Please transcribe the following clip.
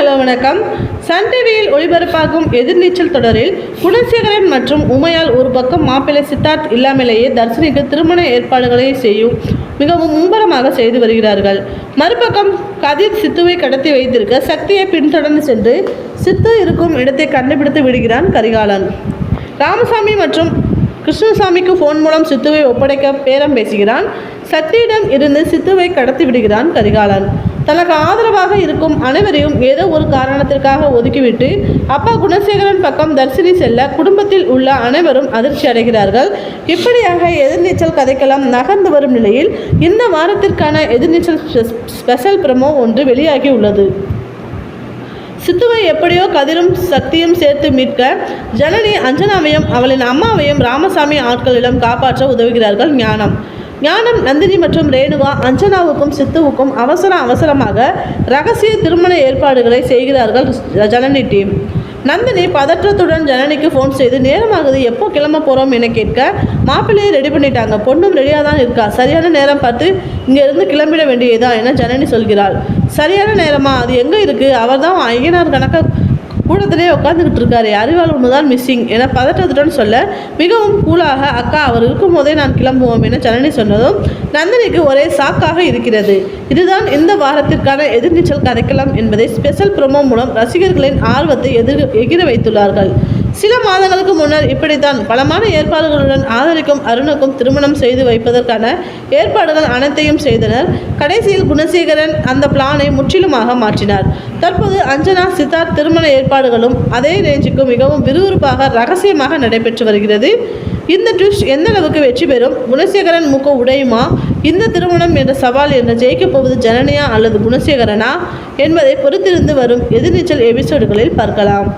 Hello வணக்கம். Sun டிவியில் ஒளிபரப்பாகும் எதிர்நீச்சல் தொடரில் குணசேகரன் மற்றும் உமையால் ஒரு பக்கம் மாப்பிள்ளை சித்தார்த் இல்லாமலேயே தர்ஷினிக்கு திருமண ஏற்பாடுகளை மிகவும் மும்பரமாக செய்து வருகிறார்கள். மறுபக்கம் கதிர் சித்துவை கடத்தி வைத்திருக்க சக்தியை பின்தொடர்ந்து சென்று சித்து இருக்கும் இடத்தை கண்டுபிடித்து விடுகிறான் கரிகாலன். ராமசாமி மற்றும் கிருஷ்ணசாமிக்கு ஃபோன் மூலம் சித்துவை ஒப்படைக்க பேரம் பேசுகிறான். சக்தியிடம் இருந்து சித்துவை கடத்தி விடுகிறான் கரிகாலன். தனக்கு ஆதரவாக இருக்கும் அனைவரையும் ஏதோ ஒரு காரணத்திற்காக ஒதுக்கிவிட்டு அப்பா குணசேகரன் பக்கம் தர்ஷினி செல்ல குடும்பத்தில் உள்ள அனைவரும் அதிர்ச்சி அடைகிறார்கள். இப்படியாக எதிர்நீச்சல் கதைக்களம் நகர்ந்து வரும் நிலையில் இந்த வாரத்திற்கான எதிர்நீச்சல் ஸ்பெஷல் ப்ரோமோ ஒன்று வெளியாகி உள்ளது. சித்துவை எப்படியோ கதிரும் சக்தியும் சேர்த்து மீட்க ஜனனி அஞ்சனாவையும் அவளின் அம்மாவையும் ராமசாமி ஆட்களிடம் காப்பாற்ற உதவுகிறார்கள் ஞானம், நந்தினி மற்றும் ரேணுகா அஞ்சனாவுக்கும் சித்துவுக்கும் அவசரமாக ரகசிய திருமண ஏற்பாடுகளை செய்கிறார்கள் ஜனனி டீம். நந்தினி பதற்றத்துடன் ஜனனிக்கு ஃபோன் செய்து நேரமாகுது, எப்போ கிளம்ப போகிறோம் என கேட்க மாப்பிள்ளையை ரெடி பண்ணிட்டாங்க, பொண்ணும் ரெடியாக தான் இருக்கா, சரியான நேரம் பார்த்து இங்கேருந்து கிளம்பிட வேண்டியதா என ஜனனி சொல்கிறாள். சரியான நேரமா? அது எங்கே இருக்குது? அவர் தான் ஐயனார் கணக்க கூடத்திலே உட்காந்துக்கிட்டு இருக்காரு, அறிவால் ஒன்று தான் மிஸ்ஸிங் என பதற்றத்துடன் சொல்ல மிகவும் கூலாக அக்கா அவர் இருக்கும் போதே நான் கிளம்புவோம் என ஜனனி சொன்னதும் நந்தினிக்கு ஒரே சாக்காக இருக்கிறது. இதுதான் இந்த வாரத்திற்கான எதிர்நீச்சல் கதைக்கலாம் என்பதை ஸ்பெஷல் ப்ரோமோ மூலம் ரசிகர்களின் ஆர்வத்தை எகிர வைத்துள்ளார்கள். சில மாதங்களுக்கு முன்னர் இப்படித்தான் பலமான ஏற்பாடுகளுடன் ஆதரிக்கும் அருணுக்கும் திருமணம் செய்து வைப்பதற்கான ஏற்பாடுகள் அனைத்தையும் செய்தனர். கடைசியில் குணசேகரன் அந்த பிளானை முற்றிலுமாக மாற்றினார். தற்போது அஞ்சனா சித்தார்த் திருமண ஏற்பாடுகளும் அதே ரேஞ்சுக்கு மிகவும் விறுவிறுப்பாக ரகசியமாக நடைபெற்று வருகிறது. இந்த ட்விஸ்ட் எந்த அளவுக்கு வெற்றி பெறும்? குணசேகரன் மூக்க உடையுமா? இந்த திருமணம் என்ற சவால் என்ற ஜெயிக்கப் போவது ஜனனியா அல்லது குணசேகரனா என்பதை பொறுத்திருந்து வரும் எதிர்நீச்சல் எபிசோடுகளில் பார்க்கலாம்.